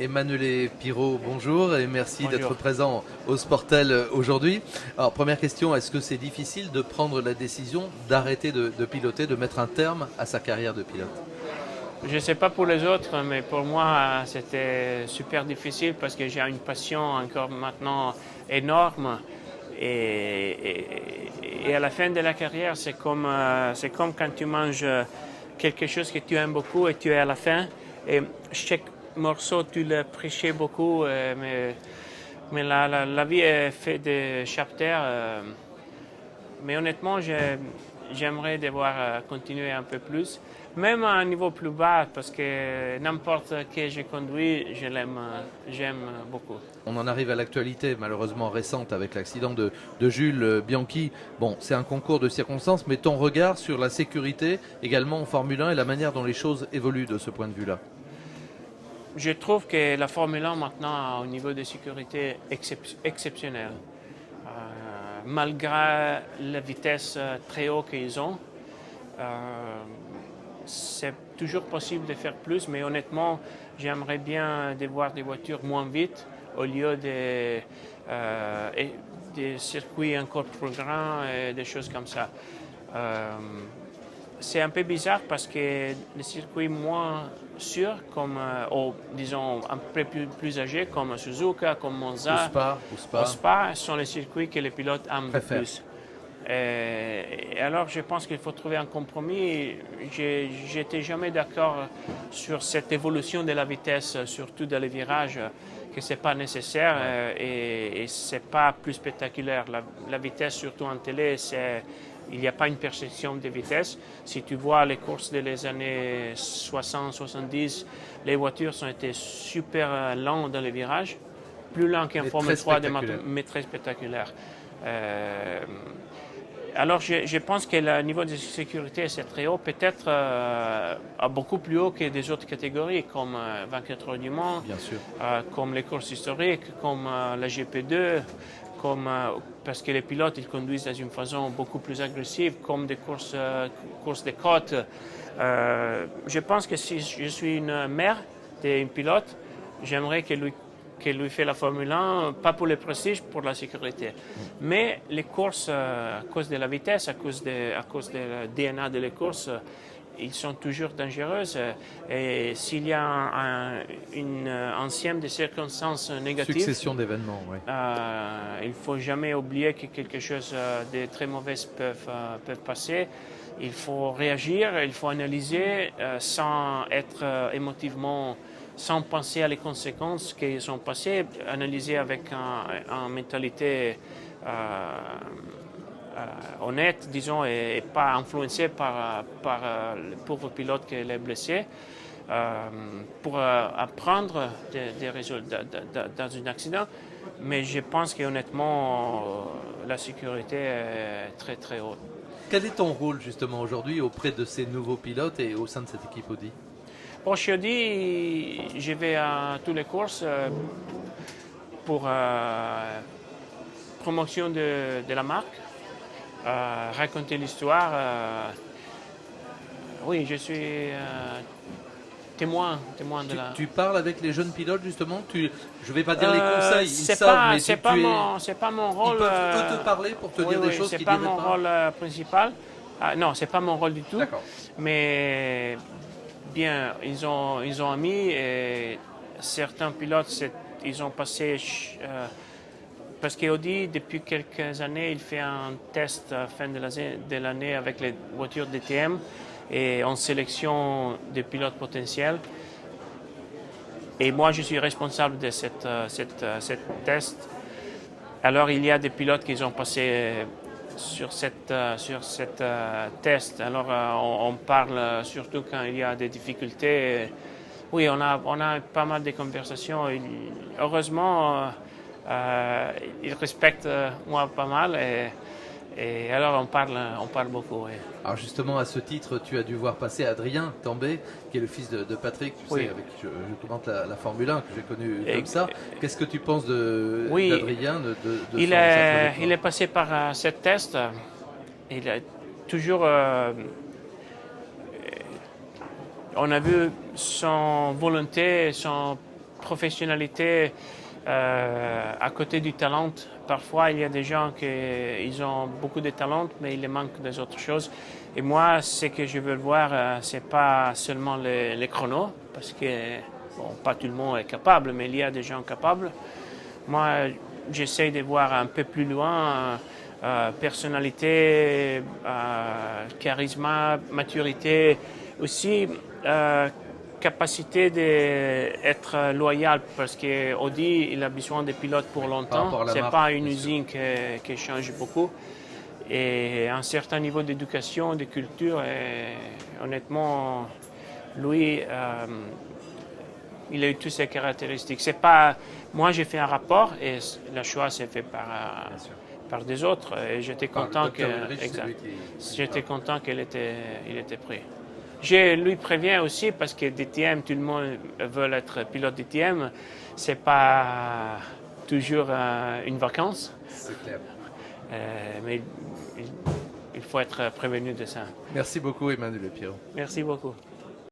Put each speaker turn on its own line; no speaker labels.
Emanuele Pirot, bonjour et merci
Bonjour.
d'être présent au Sportel aujourd'hui. Alors première question, est-ce que c'est difficile de prendre la décision d'arrêter de piloter, de mettre un terme à sa carrière de pilote?
Je ne sais pas pour les autres, mais pour moi, c'était super difficile parce que j'ai une passion encore maintenant énorme. Et à la fin de la carrière, c'est comme quand tu manges quelque chose que tu aimes beaucoup et tu es à la fin. Et chaque morceau, tu le prêchais beaucoup, mais la vie est faite de chapters. Mais honnêtement, j'aimerais devoir continuer un peu plus, même à un niveau plus bas, parce que n'importe qui je conduis, j'aime beaucoup.
On en arrive à l'actualité malheureusement récente avec l'accident de Jules Bianchi. Bon, c'est un concours de circonstances, mais ton regard sur la sécurité également en Formule 1 et la manière dont les choses évoluent de ce point de vue-là?
Je trouve que la Formule 1 maintenant a un niveau de sécurité exceptionnel. Malgré la vitesse très haute qu'ils ont, c'est toujours possible de faire plus, mais honnêtement, j'aimerais bien de voir des voitures moins vite au lieu des circuits encore plus grands et des choses comme ça. C'est un peu bizarre parce que les circuits moins sûrs, comme, disons un peu plus âgés, comme Suzuka, comme Monza,
Ou Spa.
sont les circuits que les pilotes aiment le plus. Et alors, je pense qu'il faut trouver un compromis. Je n'étais jamais d'accord sur cette évolution de la vitesse, surtout dans les virages, que ce n'est pas nécessaire et ce n'est pas plus spectaculaire. La vitesse, surtout en télé, il n'y a pas une perception de vitesse. Si tu vois les courses des années 60-70, les voitures ont été super lentes dans les virages, plus lents qu'en Formule 3, mais très spectaculaires. Alors, je pense que le niveau de sécurité c'est très haut, peut-être beaucoup plus haut que des autres catégories, comme 24 heures du Mans, comme les courses historiques, comme la GP2, parce que les pilotes ils conduisent d'une façon beaucoup plus agressive, comme des courses de côte. Je pense que si je suis une mère d'un pilote, j'aimerais que lui fait la Formule 1, pas pour le prestige, pour la sécurité. Mais les courses, à cause de la vitesse, à cause de DNA de les courses, ils sont toujours dangereuses. Et s'il y a une ensemble de circonstances négatives,
succession d'événements, oui.
Il ne faut jamais oublier que quelque chose de très mauvais peut passer. Il faut réagir, il faut analyser sans être émotivement, sans penser à les conséquences qui sont passées, analyser avec une mentalité honnête, disons, et pas influencé par le pauvre pilote qui est blessé, pour apprendre des résultats dans un accident. Mais je pense qu'honnêtement, la sécurité est très très haute.
Quel est ton rôle justement aujourd'hui auprès de ces nouveaux pilotes et au sein de cette équipe Audi?
Bon, chez Audi, je vais à toutes les courses pour promotion de la marque, raconter l'histoire. Oui, je suis témoin de la...
Tu parles avec les jeunes pilotes justement. Je ne vais pas dire les conseils, ils
c'est
savent, mais
c'est pas mon rôle.
Ils peuvent te parler pour te dire des choses qu'ils ne diraient pas.
C'est pas mon rôle principal. Non, c'est pas mon rôle du tout.
D'accord.
Mais bien, ils ont mis et certains pilotes, ils ont passé... parce qu'Audi, depuis quelques années, il fait un test à la fin de l'année avec les voitures DTM et en sélection des pilotes potentiels. Et moi, je suis responsable de cette test. Alors, il y a des pilotes qui ont passé sur cette test. Alors, on parle surtout quand il y a des difficultés. Oui, on a pas mal de conversations. Heureusement, ils respectent moi pas mal. Et alors, on parle beaucoup. Oui.
Alors justement, à ce titre, tu as dû voir passer Adrien Tambay, qui est le fils de Patrick, tu sais, avec qui je commente la Formule 1, que j'ai connu comme ça. Qu'est-ce que tu penses d'Adrien
il est passé par cette test. Il a toujours... on a vu son volonté, son professionnalité à côté du talent. Parfois, il y a des gens qui ils ont beaucoup de talent, mais il les manque des autres choses. Et moi, ce que je veux voir, c'est pas seulement les chronos, parce que bon, pas tout le monde est capable, mais il y a des gens capables. Moi, j'essaie de voir un peu plus loin personnalité, charisme, maturité, aussi capacité d'être loyal, parce qu'Audi, il a besoin de pilotes pour longtemps. Ce n'est pas une usine qui change beaucoup. Et un certain niveau d'éducation, de culture, et honnêtement, lui, il a eu toutes ces caractéristiques. C'est pas, moi, j'ai fait un rapport et le choix s'est fait par des autres. Et j'étais content j'étais content qu'il était pris. Je lui préviens aussi parce que DTM, tout le monde veut être pilote DTM. C'est pas toujours une vacance.
C'est clair.
Mais il faut être prévenu de ça.
Merci beaucoup, Emmanuel Pierrot.
Merci beaucoup.